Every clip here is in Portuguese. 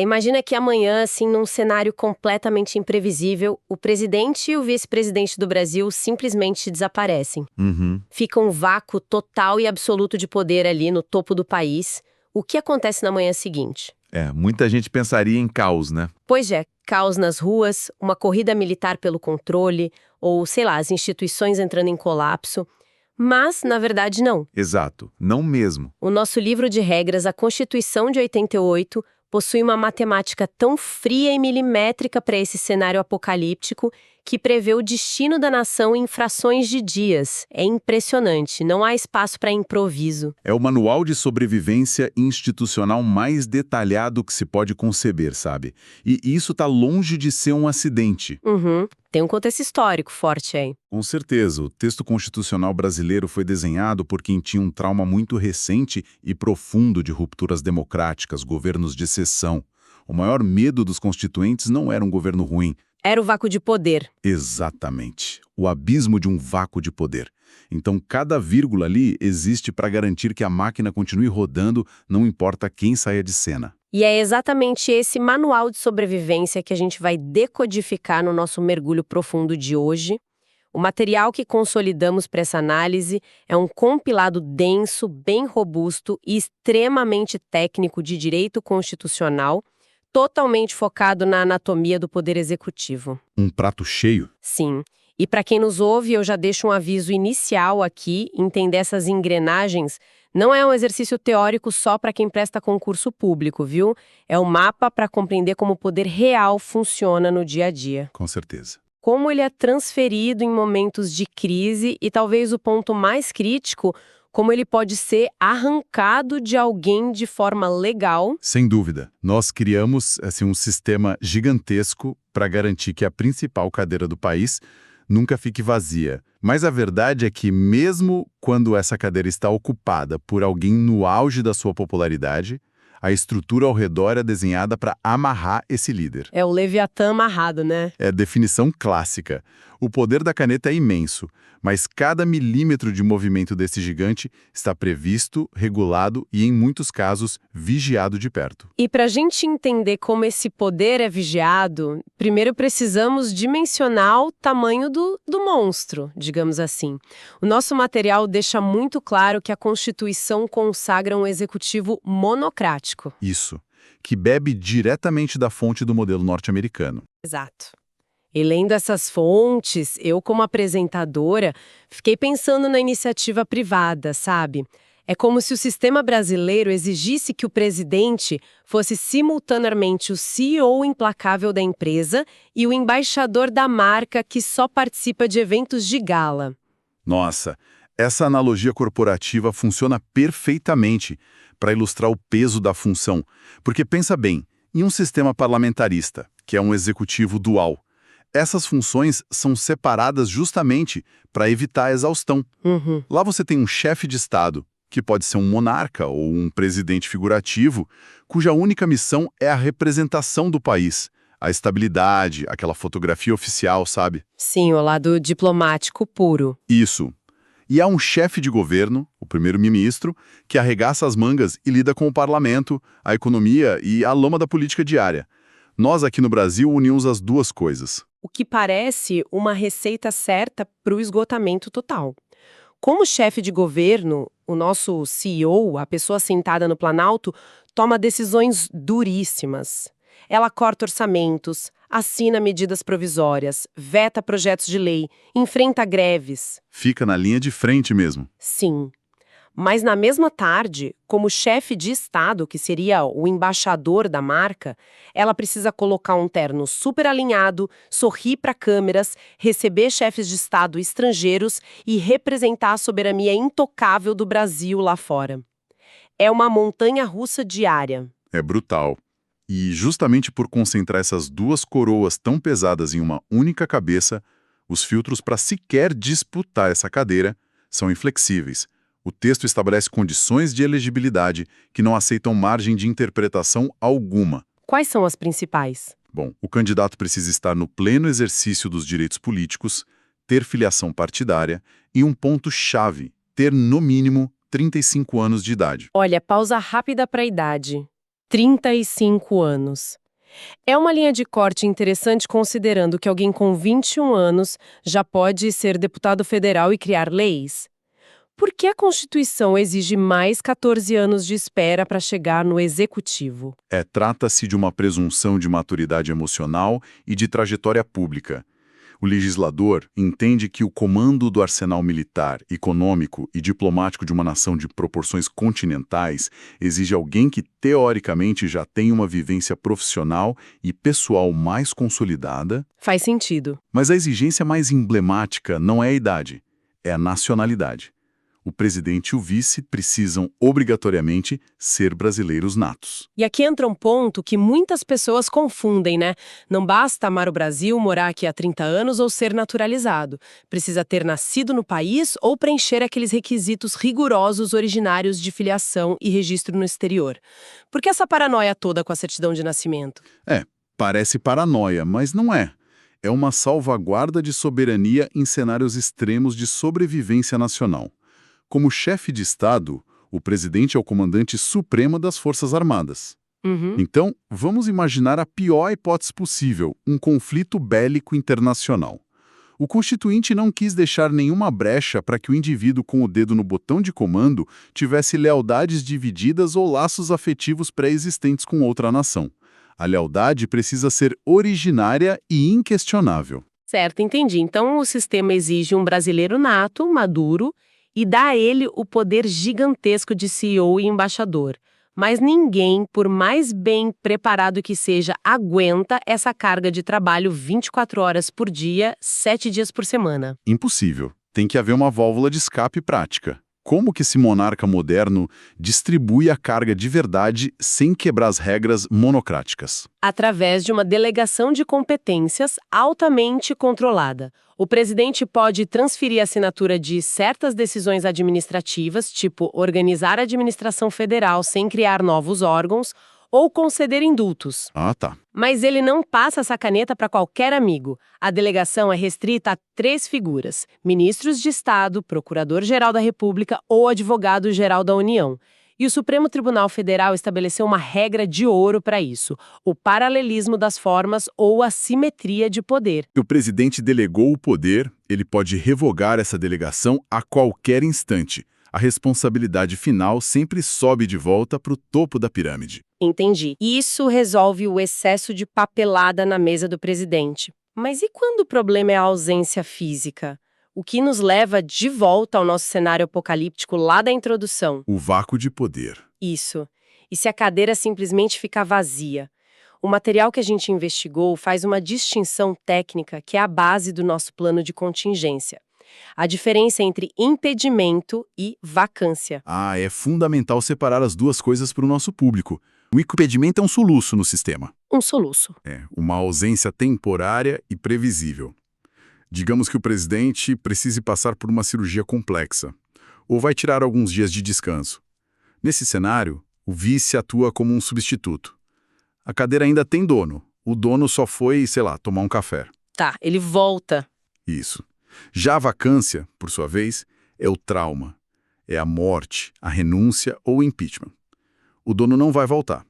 Imagina que amanhã, assim, num cenário completamente imprevisível, o presidente e o vice-presidente do Brasil simplesmente desaparecem. Uhum. Fica um vácuo total e absoluto de poder ali no topo do país. O que acontece na manhã seguinte? Muita gente pensaria em caos, né? Pois é, caos nas ruas, uma corrida militar pelo controle, ou, sei lá, as instituições entrando em colapso. Mas, na verdade, não. Exato, não mesmo. O nosso livro de regras, a Constituição de 88, possui uma matemática tão fria e milimétrica para esse cenário apocalíptico que prevê o destino da nação em frações de dias. É impressionante, não há espaço para improviso. É o manual de sobrevivência institucional mais detalhado que se pode conceber, sabe? E isso está longe de ser um acidente. Uhum, tem um contexto histórico forte aí. Com certeza, o texto constitucional brasileiro foi desenhado por quem tinha um trauma muito recente e profundo de rupturas democráticas, governos de exceção. O maior medo dos constituintes não era um governo ruim. Era o vácuo de poder. Exatamente. O abismo de um vácuo de poder. Então, cada vírgula ali existe para garantir que a máquina continue rodando, não importa quem saia de cena. E é exatamente esse manual de sobrevivência que a gente vai decodificar no nosso mergulho profundo de hoje. O material que consolidamos para essa análise é um compilado denso, bem robusto e extremamente técnico de direito constitucional, totalmente focado na anatomia do poder executivo. Um prato cheio? Sim. E para quem nos ouve, eu já deixo um aviso inicial aqui: entender essas engrenagens não é um exercício teórico só para quem presta concurso público, viu? É um mapa para compreender como o poder real funciona no dia a dia. Com certeza. Como ele é transferido em momentos de crise e talvez o ponto mais crítico, como ele pode ser arrancado de alguém de forma legal. Sem dúvida. Nós criamos um sistema gigantesco para garantir que a principal cadeira do país nunca fique vazia. Mas a verdade é que mesmo quando essa cadeira está ocupada por alguém no auge da sua popularidade, a estrutura ao redor é desenhada para amarrar esse líder. É o Leviatã amarrado, né? É a definição clássica. O poder da caneta é imenso, mas cada milímetro de movimento desse gigante está previsto, regulado e, em muitos casos, vigiado de perto. E para a gente entender como esse poder é vigiado, primeiro precisamos dimensionar o tamanho do monstro, digamos assim. O nosso material deixa muito claro que a Constituição consagra um executivo monocrático. Isso, que bebe diretamente da fonte do modelo norte-americano. Exato. E lendo essas fontes, eu como apresentadora, fiquei pensando na iniciativa privada, sabe? É como se o sistema brasileiro exigisse que o presidente fosse simultaneamente o CEO implacável da empresa e o embaixador da marca que só participa de eventos de gala. Nossa, essa analogia corporativa funciona perfeitamente para ilustrar o peso da função. Porque pensa bem, em um sistema parlamentarista, que é um executivo dual, essas funções são separadas justamente para evitar a exaustão. Uhum. Lá você tem um chefe de Estado, que pode ser um monarca ou um presidente figurativo, cuja única missão é a representação do país, a estabilidade, aquela fotografia oficial, sabe? Sim, o lado diplomático puro. Isso. E há um chefe de governo, o primeiro-ministro, que arregaça as mangas e lida com o parlamento, a economia e a lama da política diária. Nós aqui no Brasil unimos as duas coisas. O que parece uma receita certa para o esgotamento total. Como chefe de governo, o nosso CEO, a pessoa sentada no Planalto, toma decisões duríssimas. Ela corta orçamentos, assina medidas provisórias, veta projetos de lei, enfrenta greves. Fica na linha de frente mesmo. Sim. Mas na mesma tarde, como chefe de Estado, que seria o embaixador da marca, ela precisa colocar um terno super alinhado, sorrir para câmeras, receber chefes de Estado estrangeiros e representar a soberania intocável do Brasil lá fora. É uma montanha-russa diária. É brutal. E justamente por concentrar essas duas coroas tão pesadas em uma única cabeça, os filtros para sequer disputar essa cadeira são inflexíveis. O texto estabelece condições de elegibilidade que não aceitam margem de interpretação alguma. Quais são as principais? Bom, o candidato precisa estar no pleno exercício dos direitos políticos, ter filiação partidária e um ponto-chave, ter no mínimo 35 anos de idade. Olha, pausa rápida para a idade. 35 anos. É uma linha de corte interessante considerando que alguém com 21 anos já pode ser deputado federal e criar leis. Por que a Constituição exige mais 14 anos de espera para chegar no executivo? Trata-se de uma presunção de maturidade emocional e de trajetória pública. O legislador entende que o comando do arsenal militar, econômico e diplomático de uma nação de proporções continentais exige alguém que, teoricamente, já tem uma vivência profissional e pessoal mais consolidada. Faz sentido. Mas a exigência mais emblemática não é a idade, é a nacionalidade. O presidente e o vice precisam, obrigatoriamente, ser brasileiros natos. E aqui entra um ponto que muitas pessoas confundem, né? Não basta amar o Brasil, morar aqui há 30 anos ou ser naturalizado. Precisa ter nascido no país ou preencher aqueles requisitos rigorosos originários de filiação e registro no exterior. Por que essa paranoia toda com a certidão de nascimento? Parece paranoia, mas não é. É uma salvaguarda de soberania em cenários extremos de sobrevivência nacional. Como chefe de Estado, o presidente é o comandante supremo das Forças Armadas. Então, vamos imaginar a pior hipótese possível, um conflito bélico internacional. O Constituinte não quis deixar nenhuma brecha para que o indivíduo com o dedo no botão de comando tivesse lealdades divididas ou laços afetivos pré-existentes com outra nação. A lealdade precisa ser originária e inquestionável. Certo, entendi. Então, o sistema exige um brasileiro nato, maduro, e dá a ele o poder gigantesco de CEO e embaixador. Mas ninguém, por mais bem preparado que seja, aguenta essa carga de trabalho 24 horas por dia, 7 dias por semana. Impossível. Tem que haver uma válvula de escape prática. Como que esse monarca moderno distribui a carga de verdade sem quebrar as regras monocráticas? Através de uma delegação de competências altamente controlada. O presidente pode transferir a assinatura de certas decisões administrativas, tipo organizar a administração federal sem criar novos órgãos, ou conceder indultos. Tá. Mas ele não passa essa caneta para qualquer amigo. A delegação é restrita a 3 figuras: ministros de Estado, procurador-geral da República ou advogado-geral da União. E o Supremo Tribunal Federal estabeleceu uma regra de ouro para isso: o paralelismo das formas ou a simetria de poder. O presidente delegou o poder, ele pode revogar essa delegação a qualquer instante. A responsabilidade final sempre sobe de volta para o topo da pirâmide. Entendi. Isso resolve o excesso de papelada na mesa do presidente. Mas e quando o problema é a ausência física? O que nos leva de volta ao nosso cenário apocalíptico lá da introdução. O vácuo de poder. Isso. E se a cadeira simplesmente ficar vazia? O material que a gente investigou faz uma distinção técnica que é a base do nosso plano de contingência. A diferença entre impedimento e vacância. É fundamental separar as duas coisas para o nosso público. O impedimento é um soluço no sistema. Um soluço. Uma ausência temporária e previsível. Digamos que o presidente precise passar por uma cirurgia complexa, ou vai tirar alguns dias de descanso. Nesse cenário, o vice atua como um substituto. A cadeira ainda tem dono. O dono só foi, tomar um café. Tá, ele volta. Isso. Já a vacância, por sua vez, é o trauma. É a morte, a renúncia ou o impeachment. O dono não vai voltar.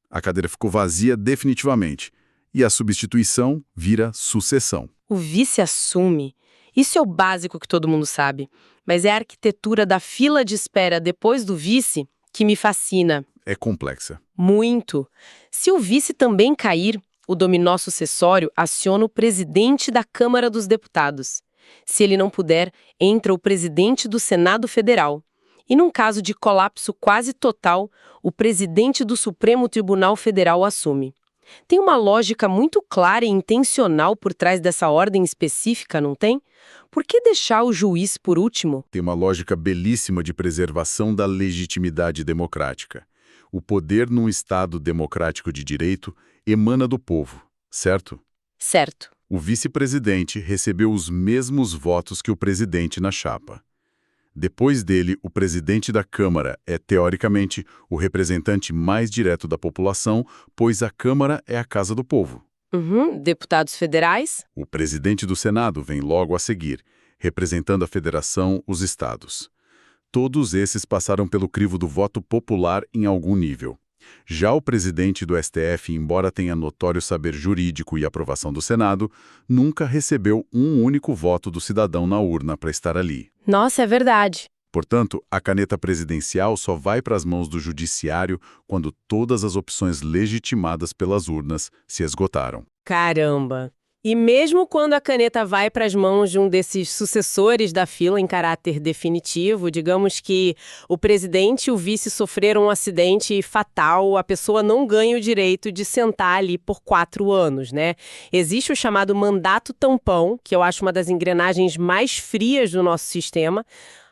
A cadeira ficou vazia definitivamente. E a substituição vira sucessão. O vice assume. Isso é o básico que todo mundo sabe. Mas é a arquitetura da fila de espera depois do vice que me fascina. É complexa. Muito. Se o vice também cair, o dominó sucessório aciona o presidente da Câmara dos Deputados. Se ele não puder, entra o presidente do Senado Federal. E num caso de colapso quase total, o presidente do Supremo Tribunal Federal assume. Tem uma lógica muito clara e intencional por trás dessa ordem específica, não tem? Por que deixar o juiz por último? Tem uma lógica belíssima de preservação da legitimidade democrática. O poder num Estado democrático de direito emana do povo, certo? Certo. O vice-presidente recebeu os mesmos votos que o presidente na chapa. Depois dele, o presidente da Câmara é, teoricamente, o representante mais direto da população, pois a Câmara é a casa do povo. Deputados federais? O presidente do Senado vem logo a seguir, representando a federação, os estados. Todos esses passaram pelo crivo do voto popular em algum nível. Já o presidente do STF, embora tenha notório saber jurídico e aprovação do Senado, nunca recebeu um único voto do cidadão na urna para estar ali. Nossa, é verdade. Portanto, a caneta presidencial só vai para as mãos do judiciário quando todas as opções legitimadas pelas urnas se esgotaram. Caramba! E mesmo quando a caneta vai para as mãos de um desses sucessores da fila em caráter definitivo, digamos que o presidente e o vice sofreram um acidente fatal, a pessoa não ganha o direito de sentar ali por 4 anos, né? Existe o chamado mandato tampão, que eu acho uma das engrenagens mais frias do nosso sistema.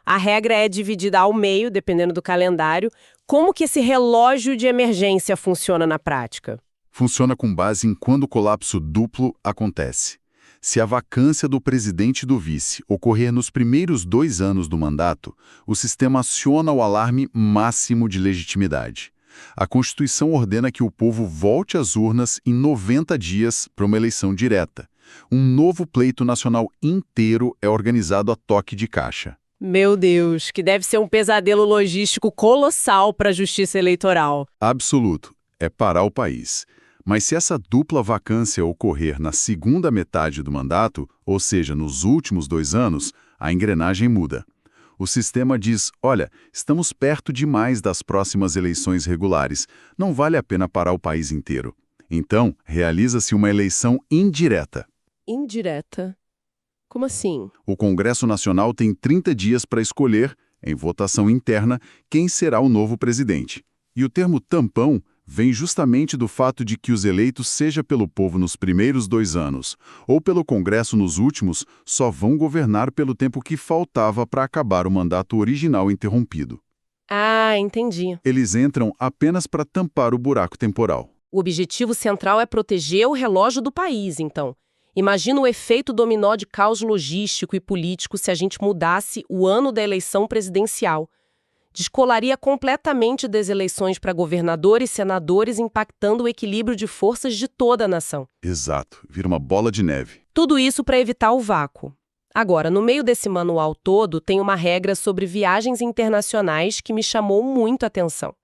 A regra é dividida ao meio, dependendo do calendário. Como que esse relógio de emergência funciona na prática? Funciona com base em quando o colapso duplo acontece. Se a vacância do presidente e do vice ocorrer nos primeiros 2 anos do mandato, o sistema aciona o alarme máximo de legitimidade. A Constituição ordena que o povo volte às urnas em 90 dias para uma eleição direta. Um novo pleito nacional inteiro é organizado a toque de caixa. Meu Deus, que deve ser um pesadelo logístico colossal para a justiça eleitoral. Absoluto. É parar o país. Mas se essa dupla vacância ocorrer na segunda metade do mandato, ou seja, nos últimos 2 anos, a engrenagem muda. O sistema diz, olha, estamos perto demais das próximas eleições regulares, não vale a pena parar o país inteiro. Então, realiza-se uma eleição indireta. Indireta? Como assim? O Congresso Nacional tem 30 dias para escolher, em votação interna, quem será o novo presidente. E o termo tampão vem justamente do fato de que os eleitos, seja pelo povo nos primeiros 2 anos ou pelo Congresso nos últimos, só vão governar pelo tempo que faltava para acabar o mandato original interrompido. Ah, entendi. Eles entram apenas para tampar o buraco temporal. O objetivo central é proteger o relógio do país, então. Imagina o efeito dominó de caos logístico e político se a gente mudasse o ano da eleição presidencial. Descolaria completamente das eleições para governadores e senadores, impactando o equilíbrio de forças de toda a nação. Exato, vira uma bola de neve. Tudo isso para evitar o vácuo. Agora, no meio desse manual todo, tem uma regra sobre viagens internacionais que me chamou muito a atenção.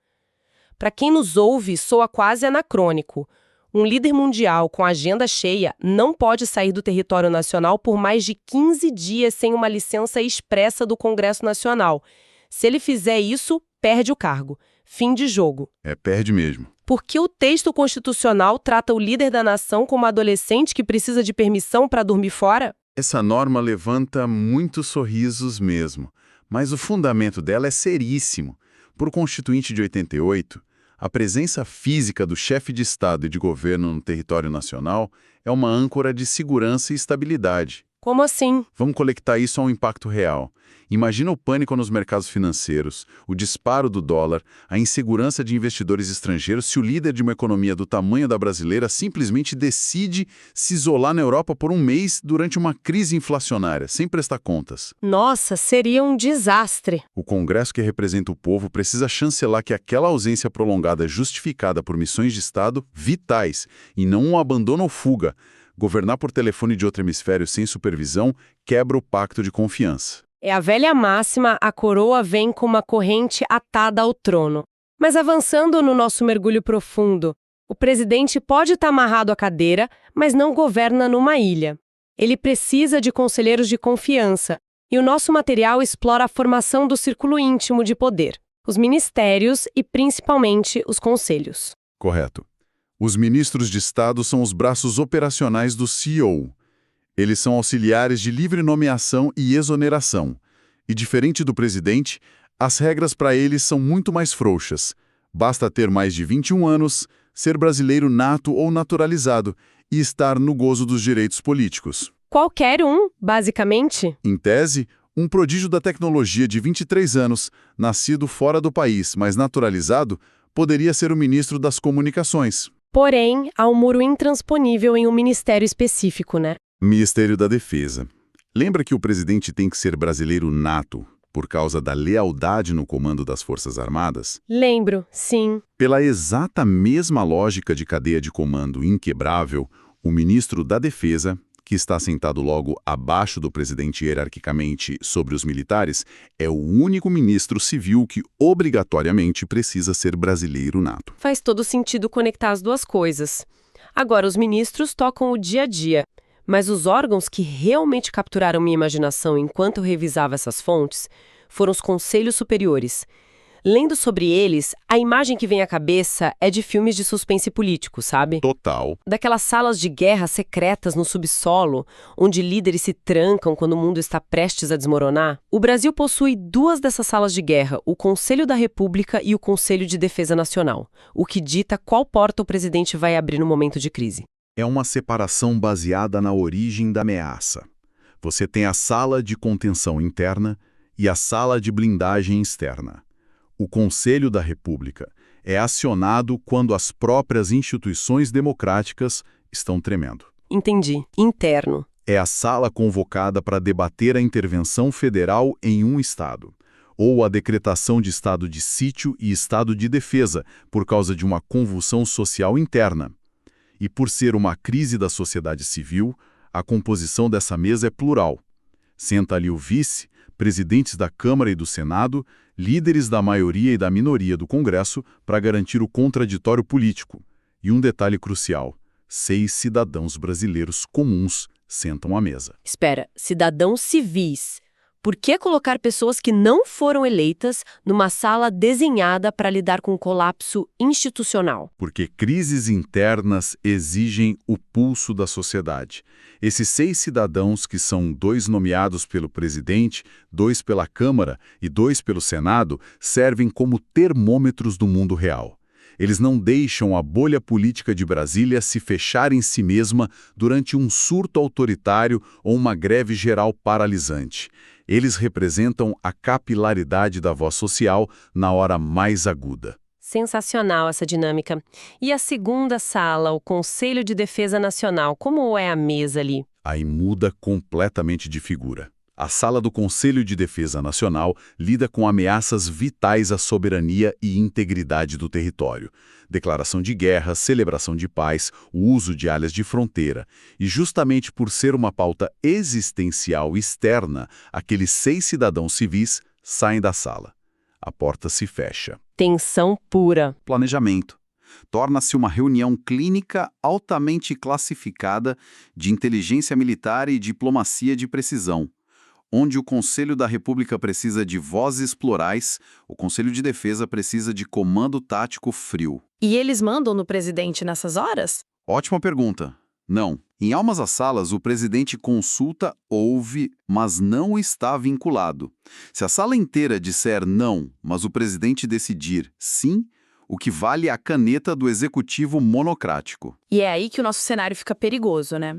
Para quem nos ouve, soa quase anacrônico. Um líder mundial com agenda cheia não pode sair do território nacional por mais de 15 dias sem uma licença expressa do Congresso Nacional. Se ele fizer isso, perde o cargo. Fim de jogo. Perde mesmo. Porque o texto constitucional trata o líder da nação como adolescente que precisa de permissão para dormir fora? Essa norma levanta muitos sorrisos mesmo, mas o fundamento dela é seríssimo. Por Constituinte de 88, a presença física do chefe de Estado e de governo no território nacional é uma âncora de segurança e estabilidade. Como assim? Vamos conectar isso a um impacto real. Imagina o pânico nos mercados financeiros, o disparo do dólar, a insegurança de investidores estrangeiros se o líder de uma economia do tamanho da brasileira simplesmente decide se isolar na Europa por 1 mês durante uma crise inflacionária, sem prestar contas. Nossa, seria um desastre. O Congresso que representa o povo precisa chancelar que aquela ausência prolongada é justificada por missões de Estado vitais e não um abandono ou fuga. Governar por telefone de outro hemisfério sem supervisão quebra o pacto de confiança. É a velha máxima, a coroa vem com uma corrente atada ao trono. Mas avançando no nosso mergulho profundo, o presidente pode estar amarrado à cadeira, mas não governa numa ilha. Ele precisa de conselheiros de confiança, e o nosso material explora a formação do círculo íntimo de poder, os ministérios e principalmente os conselhos. Correto. Os ministros de Estado são os braços operacionais do CEO. Eles são auxiliares de livre nomeação e exoneração. E diferente do presidente, as regras para eles são muito mais frouxas. Basta ter mais de 21 anos, ser brasileiro nato ou naturalizado e estar no gozo dos direitos políticos. Qualquer um, basicamente. Em tese, um prodígio da tecnologia de 23 anos, nascido fora do país, mas naturalizado, poderia ser o ministro das Comunicações. Porém, há um muro intransponível em um ministério específico, né? Ministério da Defesa. Lembra que o presidente tem que ser brasileiro nato por causa da lealdade no comando das Forças Armadas? Lembro, sim. Pela exata mesma lógica de cadeia de comando inquebrável, o ministro da Defesa, que está sentado logo abaixo do presidente hierarquicamente sobre os militares, é o único ministro civil que obrigatoriamente precisa ser brasileiro nato. Faz todo sentido conectar as duas coisas. Agora, os ministros tocam o dia a dia, mas os órgãos que realmente capturaram minha imaginação enquanto eu revisava essas fontes foram os conselhos superiores. Lendo sobre eles, a imagem que vem à cabeça é de filmes de suspense político, sabe? Total. Daquelas salas de guerra secretas no subsolo, onde líderes se trancam quando o mundo está prestes a desmoronar. O Brasil possui duas dessas salas de guerra, o Conselho da República e o Conselho de Defesa Nacional, o que dita qual porta o presidente vai abrir no momento de crise. É uma separação baseada na origem da ameaça. Você tem a sala de contenção interna e a sala de blindagem externa. O Conselho da República é acionado quando as próprias instituições democráticas estão tremendo. Entendi. Interno. É a sala convocada para debater a intervenção federal em um estado, ou a decretação de estado de sítio e estado de defesa por causa de uma convulsão social interna. E por ser uma crise da sociedade civil, a composição dessa mesa é plural. Senta ali o vice, presidentes da Câmara e do Senado, líderes da maioria e da minoria do Congresso para garantir o contraditório político. E um detalhe crucial, 6 cidadãos brasileiros comuns sentam à mesa. Espera, cidadãos civis. Por que colocar pessoas que não foram eleitas numa sala desenhada para lidar com o colapso institucional? Porque crises internas exigem o pulso da sociedade. Esses 6 cidadãos, que são 2 nomeados pelo presidente, 2 pela Câmara e 2 pelo Senado, servem como termômetros do mundo real. Eles não deixam a bolha política de Brasília se fechar em si mesma durante um surto autoritário ou uma greve geral paralisante. Eles representam a capilaridade da voz social na hora mais aguda. Sensacional essa dinâmica. E a segunda sala, o Conselho de Defesa Nacional, como é a mesa ali? Aí muda completamente de figura. A sala do Conselho de Defesa Nacional lida com ameaças vitais à soberania e integridade do território. Declaração de guerra, celebração de paz, o uso de áreas de fronteira. E justamente por ser uma pauta existencial externa, aqueles 6 cidadãos civis saem da sala. A porta se fecha. Tensão pura. Planejamento. Torna-se uma reunião clínica altamente classificada de inteligência militar e diplomacia de precisão. Onde o Conselho da República precisa de vozes plurais, o Conselho de Defesa precisa de comando tático frio. E eles mandam no presidente nessas horas? Ótima pergunta. Não. Em ambas as salas, o presidente consulta, ouve, mas não está vinculado. Se a sala inteira disser não, mas o presidente decidir sim, o que vale é a caneta do executivo monocrático. E é aí que o nosso cenário fica perigoso, né?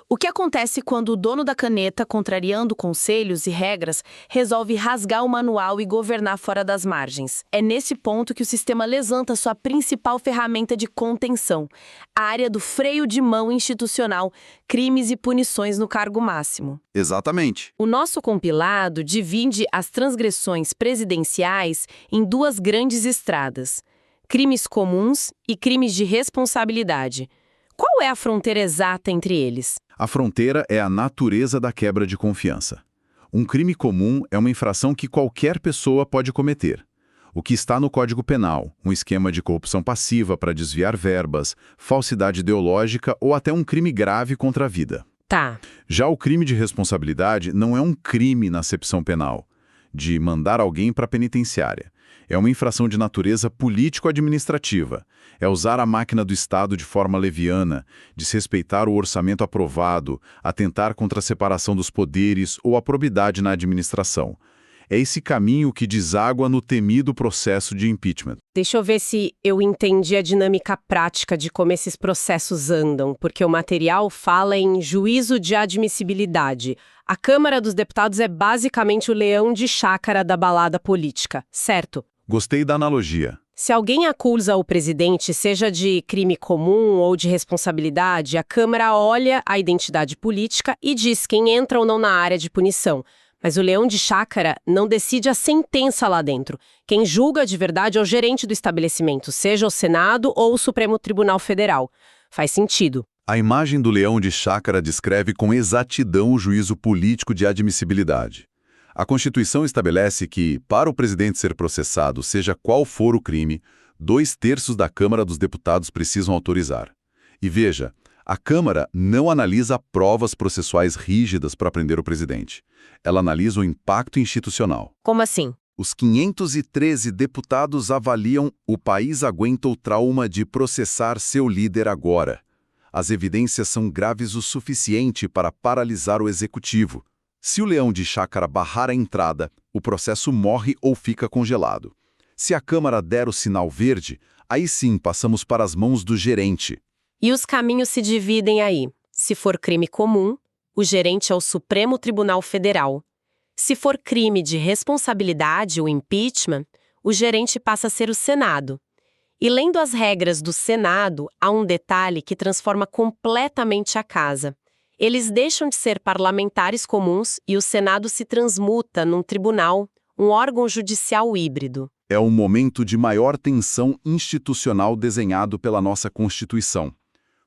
O que acontece quando o dono da caneta, contrariando conselhos e regras, resolve rasgar o manual e governar fora das margens? É nesse ponto que o sistema levanta sua principal ferramenta de contenção, a área do freio de mão institucional, crimes e punições no cargo máximo. Exatamente. O nosso compilado divide as transgressões presidenciais em 2 grandes estradas: crimes comuns e crimes de responsabilidade. Qual é a fronteira exata entre eles? A fronteira é a natureza da quebra de confiança. Um crime comum é uma infração que qualquer pessoa pode cometer. O que está no Código Penal, um esquema de corrupção passiva para desviar verbas, falsidade ideológica ou até um crime grave contra a vida. Tá. Já o crime de responsabilidade não é um crime na acepção penal, de mandar alguém para a penitenciária. É uma infração de natureza político-administrativa. É usar a máquina do Estado de forma leviana, desrespeitar o orçamento aprovado, atentar contra a separação dos poderes ou a probidade na administração. É esse caminho que deságua no temido processo de impeachment. Deixa eu ver se eu entendi a dinâmica prática de como esses processos andam, porque o material fala em juízo de admissibilidade. A Câmara dos Deputados é basicamente o leão de chácara da balada política, certo? Gostei da analogia. Se alguém acusa o presidente, seja de crime comum ou de responsabilidade, a Câmara olha a identidade política e diz quem entra ou não na área de punição. Mas o leão de chácara não decide a sentença lá dentro. Quem julga de verdade é o gerente do estabelecimento, seja o Senado ou o Supremo Tribunal Federal. Faz sentido. A imagem do leão de chácara descreve com exatidão o juízo político de admissibilidade. A Constituição estabelece que, para o presidente ser processado, seja qual for o crime, 2/3 da Câmara dos Deputados precisam autorizar. E veja, a Câmara não analisa provas processuais rígidas para prender o presidente. Ela analisa o impacto institucional. Como assim? Os 513 deputados avaliam: o país aguenta o trauma de processar seu líder agora. As evidências são graves o suficiente para paralisar o executivo. Se o leão de chácara barrar a entrada, o processo morre ou fica congelado. Se a Câmara der o sinal verde, aí sim passamos para as mãos do gerente. E os caminhos se dividem aí. Se for crime comum, o gerente é o Supremo Tribunal Federal. Se for crime de responsabilidade, o impeachment, o gerente passa a ser o Senado. E lendo as regras do Senado, há um detalhe que transforma completamente a casa. Eles deixam de ser parlamentares comuns e o Senado se transmuta num tribunal, um órgão judicial híbrido. É o momento de maior tensão institucional desenhado pela nossa Constituição.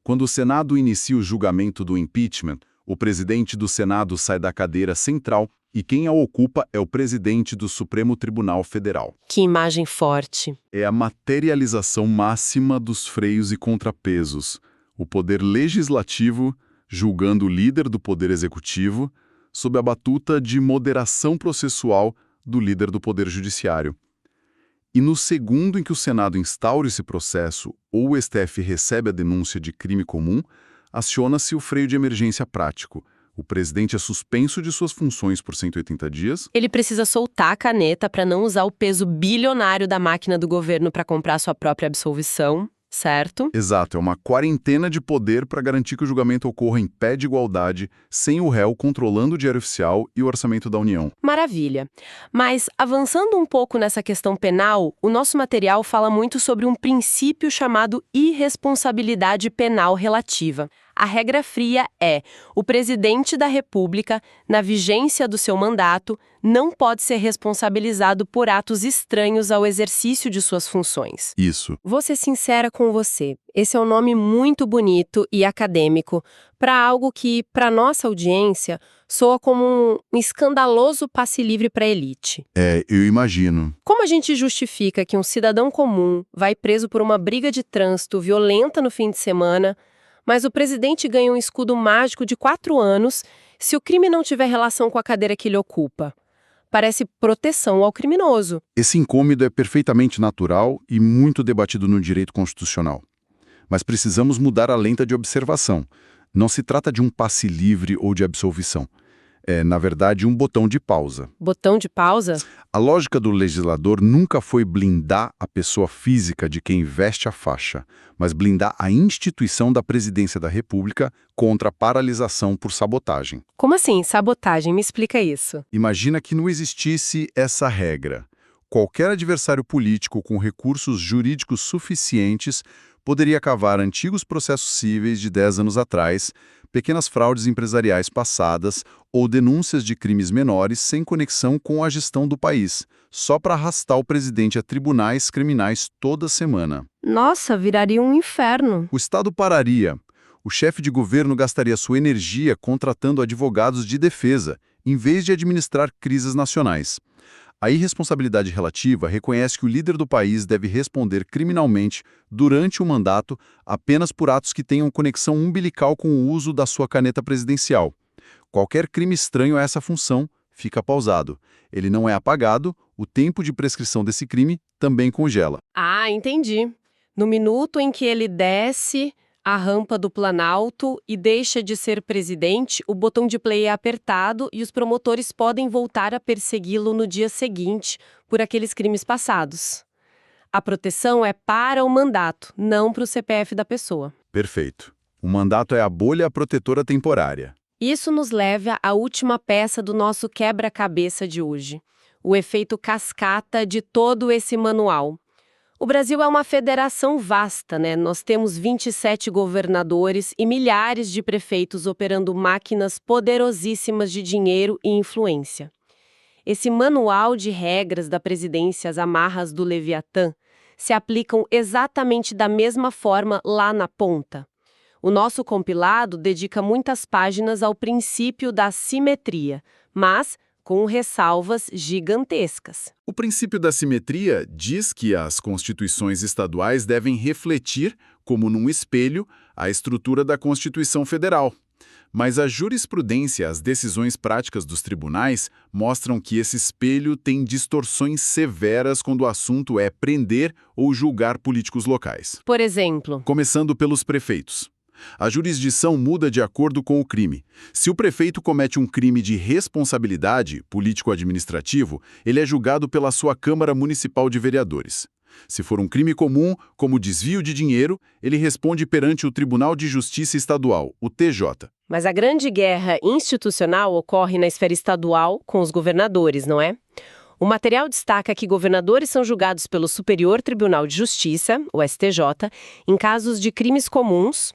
Quando o Senado inicia o julgamento do impeachment, o presidente do Senado sai da cadeira central e quem a ocupa é o presidente do Supremo Tribunal Federal. Que imagem forte. É a materialização máxima dos freios e contrapesos. O poder legislativo julgando o líder do poder executivo sob a batuta de moderação processual do líder do poder judiciário. E no segundo em que o Senado instaura esse processo ou o STF recebe a denúncia de crime comum, aciona-se o freio de emergência prático. O presidente é suspenso de suas funções por 180 dias. Ele precisa soltar a caneta para não usar o peso bilionário da máquina do governo para comprar sua própria absolvição, certo? Exato, é uma quarentena de poder para garantir que o julgamento ocorra em pé de igualdade, sem o réu controlando o diário oficial e o orçamento da União. Maravilha. Mas, avançando um pouco nessa questão penal, o nosso material fala muito sobre um princípio chamado irresponsabilidade penal relativa. A regra fria é: o presidente da República, na vigência do seu mandato, não pode ser responsabilizado por atos estranhos ao exercício de suas funções. Isso. Vou ser sincera com você. Esse é um nome muito bonito e acadêmico para algo que, para nossa audiência, soa como um escandaloso passe livre para a elite. Eu imagino. Como a gente justifica que um cidadão comum vai preso por uma briga de trânsito violenta no fim de semana, mas o presidente ganha um escudo mágico de 4 anos se o crime não tiver relação com a cadeira que ele ocupa? Parece proteção ao criminoso. Esse incômodo é perfeitamente natural e muito debatido no direito constitucional. Mas precisamos mudar a lente de observação. Não se trata de um passe livre ou de absolvição. É, na verdade, um botão de pausa. Botão de pausa? A lógica do legislador nunca foi blindar a pessoa física de quem veste a faixa, mas blindar a instituição da presidência da República contra a paralisação por sabotagem. Como assim, sabotagem? Me explica isso. Imagina que não existisse essa regra. Qualquer adversário político com recursos jurídicos suficientes poderia cavar antigos processos cíveis de 10 anos atrás, pequenas fraudes empresariais passadas ou denúncias de crimes menores sem conexão com a gestão do país, só para arrastar o presidente a tribunais criminais toda semana. Nossa, viraria um inferno. O Estado pararia. O chefe de governo gastaria sua energia contratando advogados de defesa, em vez de administrar crises nacionais. A irresponsabilidade relativa reconhece que o líder do país deve responder criminalmente durante o mandato apenas por atos que tenham conexão umbilical com o uso da sua caneta presidencial. Qualquer crime estranho a essa função fica pausado. Ele não é apagado, o tempo de prescrição desse crime também congela. Ah, entendi. No minuto em que ele desce a rampa do Planalto e deixa de ser presidente, o botão de play é apertado e os promotores podem voltar a persegui-lo no dia seguinte por aqueles crimes passados. A proteção é para o mandato, não para o CPF da pessoa. Perfeito. O mandato é a bolha protetora temporária. Isso nos leva à última peça do nosso quebra-cabeça de hoje, o efeito cascata de todo esse manual. O Brasil é uma federação vasta, né? Nós temos 27 governadores e milhares de prefeitos operando máquinas poderosíssimas de dinheiro e influência. Esse manual de regras da presidência, as amarras do Leviatã, se aplicam exatamente da mesma forma lá na ponta. O nosso compilado dedica muitas páginas ao princípio da simetria, mas com ressalvas gigantescas. O princípio da simetria diz que as constituições estaduais devem refletir, como num espelho, a estrutura da Constituição Federal. Mas a jurisprudência, as decisões práticas dos tribunais, mostram que esse espelho tem distorções severas quando o assunto é prender ou julgar políticos locais. Por exemplo, Começando pelos prefeitos. A jurisdição muda de acordo com o crime. Se o prefeito comete um crime de responsabilidade político-administrativo, ele é julgado pela sua Câmara Municipal de Vereadores. Se for um crime comum, como desvio de dinheiro, ele responde perante o Tribunal de Justiça Estadual, o TJ. mas a grande guerra institucional ocorre na esfera estadual com os governadores, não é? O material destaca que governadores são julgados pelo Superior Tribunal de Justiça, o STJ, em casos de crimes comuns.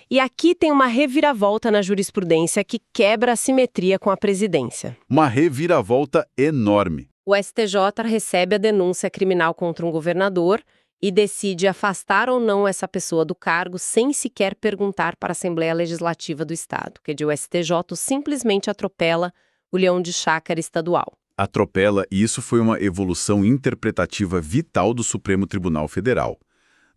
E aqui tem uma reviravolta na jurisprudência que quebra a simetria com a presidência. Uma reviravolta enorme. O STJ recebe a denúncia criminal contra um governador e decide afastar ou não essa pessoa do cargo sem sequer perguntar para a Assembleia Legislativa do Estado. Quer dizer, o STJ simplesmente atropela o leão de chácara estadual. Atropela, e isso foi uma evolução interpretativa vital do Supremo Tribunal Federal.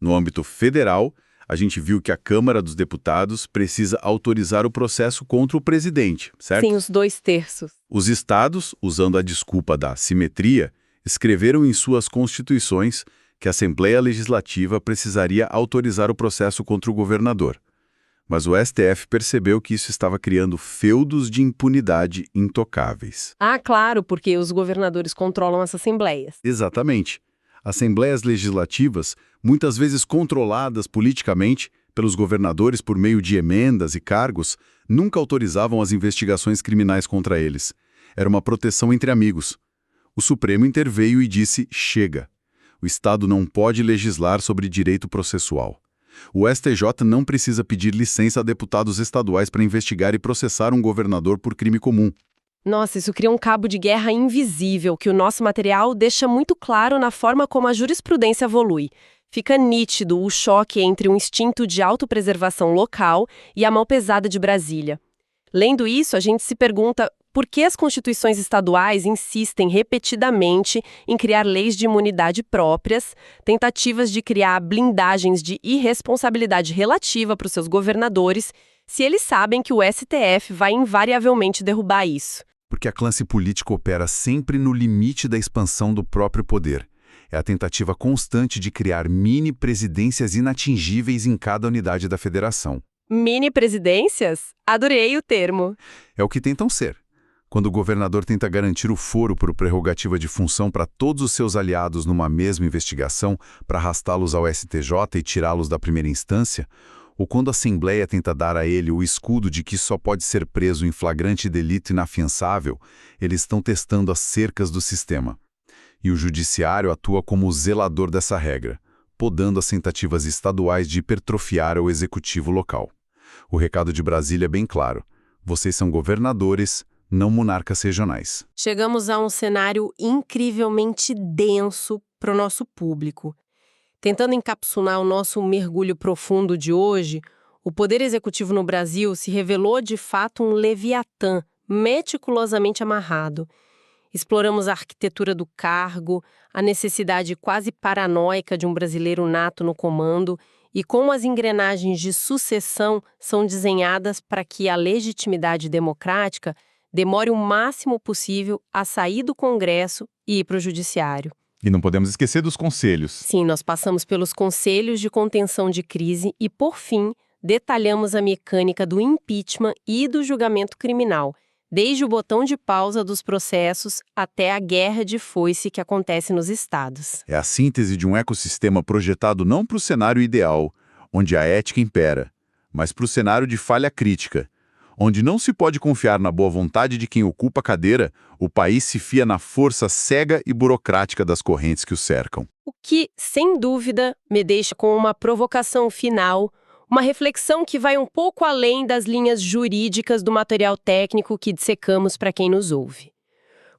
No âmbito federal, a gente viu que a Câmara dos Deputados precisa autorizar o processo contra o presidente, certo? Sim, os 2/3. Os estados, usando a desculpa da simetria, escreveram em suas constituições que a Assembleia Legislativa precisaria autorizar o processo contra o governador. Mas o STF percebeu que isso estava criando feudos de impunidade intocáveis. Ah, claro, porque os governadores controlam as assembleias. Exatamente. Assembleias legislativas, muitas vezes controladas politicamente pelos governadores por meio de emendas e cargos, nunca autorizavam as investigações criminais contra eles. Era uma proteção entre amigos. O Supremo interveio e disse: chega. O Estado não pode legislar sobre direito processual. O STJ não precisa pedir licença a deputados estaduais para investigar e processar um governador por crime comum. Nossa, isso cria um cabo de guerra invisível que o nosso material deixa muito claro na forma como a jurisprudência evolui. Fica nítido o choque entre um instinto de autopreservação local e a mão pesada de Brasília. Lendo isso, a gente se pergunta por que as constituições estaduais insistem repetidamente em criar leis de imunidade próprias, tentativas de criar blindagens de irresponsabilidade relativa para os seus governadores, se eles sabem que o STF vai invariavelmente derrubar isso. Porque a classe política opera sempre no limite da expansão do próprio poder. É a tentativa constante de criar mini-presidências inatingíveis em cada unidade da federação. Mini-presidências? Adorei o termo. É o que tentam ser. Quando o governador tenta garantir o foro por prerrogativa de função para todos os seus aliados numa mesma investigação para arrastá-los ao STJ e tirá-los da primeira instância, ou quando a Assembleia tenta dar a ele o escudo de que só pode ser preso em flagrante delito inafiançável, eles estão testando as cercas do sistema. E o Judiciário atua como o zelador dessa regra, podando as tentativas estaduais de hipertrofiar o Executivo local. O recado de Brasília é bem claro: vocês são governadores, não monarcas regionais. Chegamos a um cenário incrivelmente denso para o nosso público. Tentando encapsular o nosso mergulho profundo de hoje, o Poder Executivo no Brasil se revelou de fato um leviatã meticulosamente amarrado. Exploramos a arquitetura do cargo, a necessidade quase paranoica de um brasileiro nato no comando e como as engrenagens de sucessão são desenhadas para que a legitimidade democrática demore o máximo possível a sair do Congresso e ir para o Judiciário. E não podemos esquecer dos conselhos. Sim, nós passamos pelos conselhos de contenção de crise e, por fim, detalhamos a mecânica do impeachment e do julgamento criminal, desde o botão de pausa dos processos até a guerra de foice que acontece nos estados. É a síntese de um ecossistema projetado não para o cenário ideal, onde a ética impera, mas para o cenário de falha crítica, onde não se pode confiar na boa vontade de quem ocupa a cadeira, o país se fia na força cega e burocrática das correntes que o cercam. O que, sem dúvida, me deixa com uma provocação final, uma reflexão que vai um pouco além das linhas jurídicas do material técnico que dissecamos para quem nos ouve.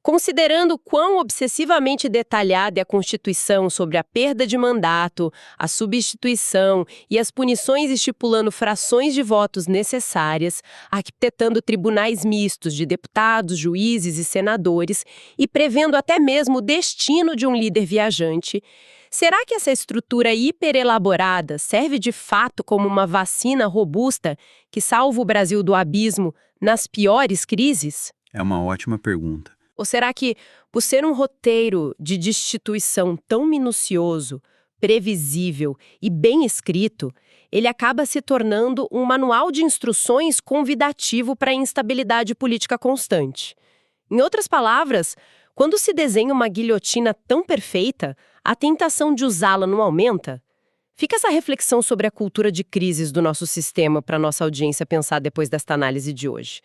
Considerando quão obsessivamente detalhada é a Constituição sobre a perda de mandato, a substituição e as punições estipulando frações de votos necessárias, arquitetando tribunais mistos de deputados, juízes e senadores e prevendo até mesmo o destino de um líder viajante, será que essa estrutura hiperelaborada serve de fato como uma vacina robusta que salva o Brasil do abismo nas piores crises? É uma ótima pergunta. Ou será que, por ser um roteiro de destituição tão minucioso, previsível e bem escrito, ele acaba se tornando um manual de instruções convidativo para a instabilidade política constante? Em outras palavras, quando se desenha uma guilhotina tão perfeita, a tentação de usá-la não aumenta? Fica essa reflexão sobre a cultura de crises do nosso sistema para nossa audiência pensar depois desta análise de hoje.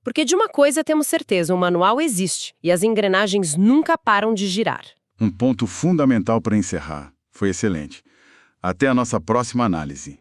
Porque de uma coisa temos certeza, o manual existe e as engrenagens nunca param de girar. Um ponto fundamental para encerrar. Foi excelente. Até a nossa próxima análise.